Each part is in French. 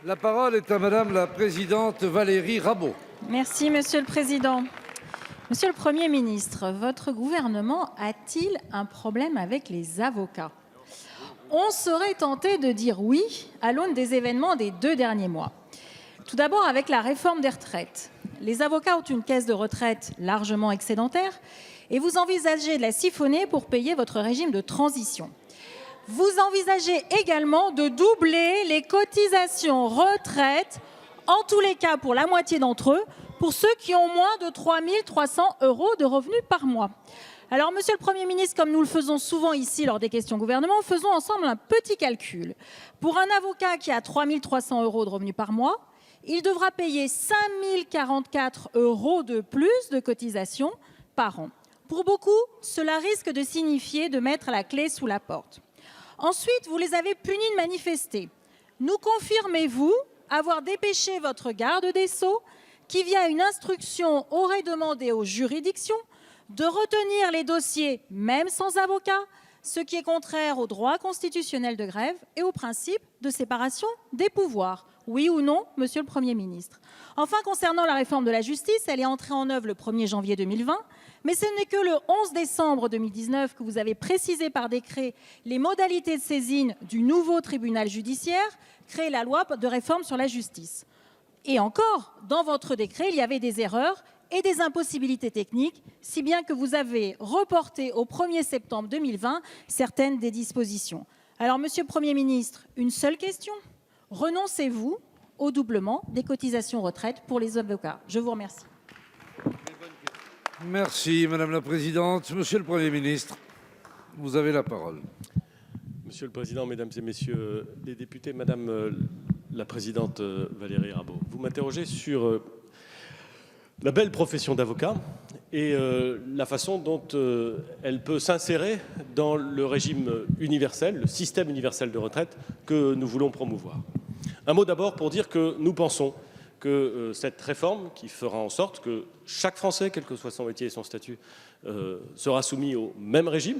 La parole est à Madame la présidente Valérie Rabault. Merci, Monsieur le Président. Monsieur le Premier ministre, votre gouvernement a-t-il un problème avec les avocats? On serait tenté de dire oui à l'aune des événements des 2 derniers mois. Tout d'abord, avec la réforme des retraites. Les avocats ont une caisse de retraite largement excédentaire et vous envisagez de la siphonner pour payer votre régime de transition. Vous envisagez également de doubler les cotisations retraite, en tous les cas pour la moitié d'entre eux, pour ceux qui ont moins de 3 300 € de revenus par mois. Alors, Monsieur le Premier ministre, comme nous le faisons souvent ici lors des questions gouvernement, faisons ensemble un petit calcul. Pour un avocat qui a 3 300 € de revenus par mois, il devra payer 5 044 € de plus de cotisations par an. Pour beaucoup, cela risque de signifier de mettre la clé sous la porte. Ensuite, vous les avez punis de manifester. Nous confirmez-vous avoir dépêché votre garde des Sceaux qui, via une instruction, aurait demandé aux juridictions de retenir les dossiers même sans avocat, ce qui est contraire au droit constitutionnel de grève et au principe de séparation des pouvoirs? Oui ou non, Monsieur le Premier ministre? Enfin, concernant la réforme de la justice, elle est entrée en œuvre le 1er janvier 2020, mais ce n'est que le 11 décembre 2019 que vous avez précisé par décret les modalités de saisine du nouveau tribunal judiciaire, créé la loi de réforme sur la justice. Et encore, dans votre décret, il y avait des erreurs et des impossibilités techniques, si bien que vous avez reporté au 1er septembre 2020 certaines des dispositions. Alors, Monsieur le Premier ministre, une seule question. Renoncez-vous au doublement des cotisations retraite pour les avocats? Je vous remercie. Merci Madame la présidente. Monsieur le Premier ministre, vous avez la parole. Monsieur le Président, Mesdames et Messieurs les députés, Madame la présidente Valérie Rabault, vous m'interrogez sur la belle profession d'avocat et la façon dont elle peut s'insérer dans le régime universel, le système universel de retraite que nous voulons promouvoir. Un mot d'abord pour dire que nous pensons que cette réforme qui fera en sorte que chaque Français, quel que soit son métier et son statut, sera soumis au même régime,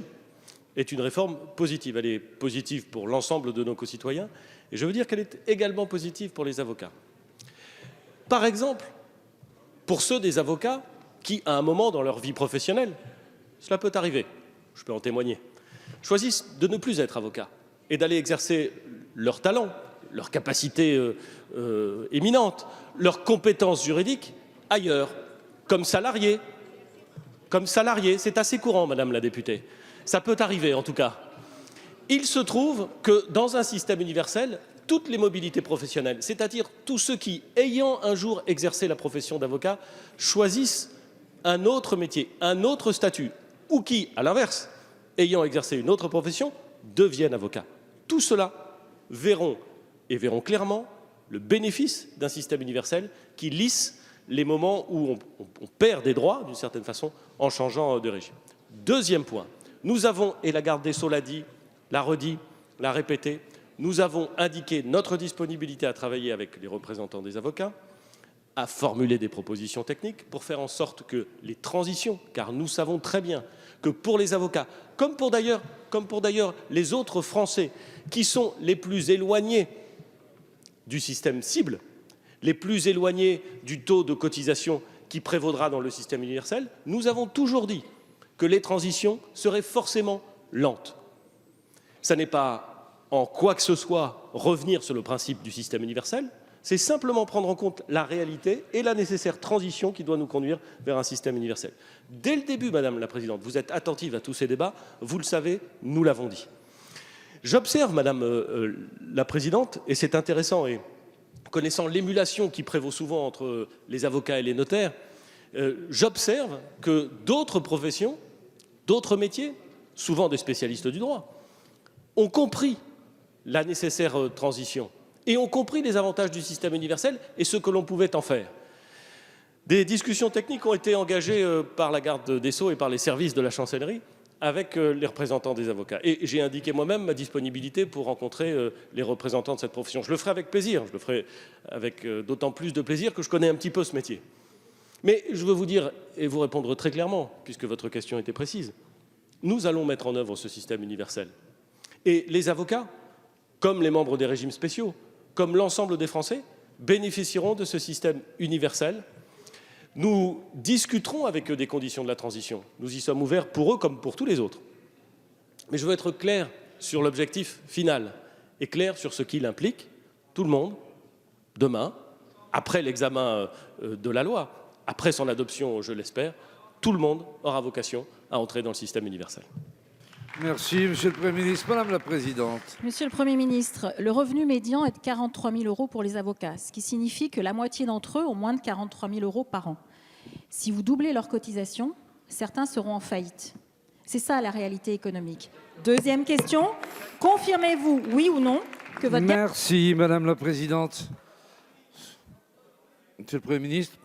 est une réforme positive. Elle est positive pour l'ensemble de nos concitoyens et je veux dire qu'elle est également positive pour les avocats. Par exemple, pour ceux des avocats qui, à un moment dans leur vie professionnelle, cela peut arriver, je peux en témoigner, choisissent de ne plus être avocats et d'aller exercer leur talent, leur capacité éminente, leurs compétences juridiques ailleurs, comme salariés. Comme salariés, c'est assez courant, Madame la députée. Ça peut arriver, en tout cas. Il se trouve que dans un système universel, toutes les mobilités professionnelles, c'est-à-dire tous ceux qui, ayant un jour exercé la profession d'avocat, choisissent un autre métier, un autre statut, ou qui, à l'inverse, ayant exercé une autre profession, deviennent avocats. Tout cela verront clairement le bénéfice d'un système universel qui lisse les moments où on perd des droits, d'une certaine façon, en changeant de régime. Deuxième point, nous avons, et la garde des Sceaux l'a dit, l'a redit, l'a répété, nous avons indiqué notre disponibilité à travailler avec les représentants des avocats, à formuler des propositions techniques pour faire en sorte que les transitions, car nous savons très bien que pour les avocats, comme pour d'ailleurs les autres Français qui sont les plus éloignés du système cible, les plus éloignés du taux de cotisation qui prévaudra dans le système universel, nous avons toujours dit que les transitions seraient forcément lentes. Ça n'est pas en quoi que ce soit revenir sur le principe du système universel, c'est simplement prendre en compte la réalité et la nécessaire transition qui doit nous conduire vers un système universel. Dès le début, Madame la Présidente, vous êtes attentive à tous ces débats, vous le savez, nous l'avons dit. J'observe, Madame la Présidente, et c'est intéressant, et connaissant l'émulation qui prévaut souvent entre les avocats et les notaires, j'observe que d'autres professions, d'autres métiers, souvent des spécialistes du droit, ont compris la nécessaire transition et ont compris les avantages du système universel et ce que l'on pouvait en faire. Des discussions techniques ont été engagées par la garde des Sceaux et par les services de la chancellerie avec les représentants des avocats. Et j'ai indiqué moi-même ma disponibilité pour rencontrer les représentants de cette profession. Je le ferai avec plaisir, je le ferai avec d'autant plus de plaisir que je connais un petit peu ce métier. Mais je veux vous dire et vous répondre très clairement, puisque votre question était précise, nous allons mettre en œuvre ce système universel. Et les avocats, comme les membres des régimes spéciaux, comme l'ensemble des Français, bénéficieront de ce système universel. Nous discuterons avec eux des conditions de la transition. Nous y sommes ouverts pour eux comme pour tous les autres. Mais je veux être clair sur l'objectif final et clair sur ce qu'il implique. Tout le monde, demain, après l'examen de la loi, après son adoption, je l'espère, tout le monde aura vocation à entrer dans le système universel. Merci, Monsieur le Premier ministre. Madame la Présidente. Monsieur le Premier ministre, le revenu médian est de 43 000 € pour les avocats, ce qui signifie que la moitié d'entre eux ont moins de 43 000 € par an. Si vous doublez leurs cotisations, certains seront en faillite. C'est ça la réalité économique. Deuxième question, confirmez-vous, oui ou non, que votre... Merci, Madame la Présidente. Monsieur le Premier ministre.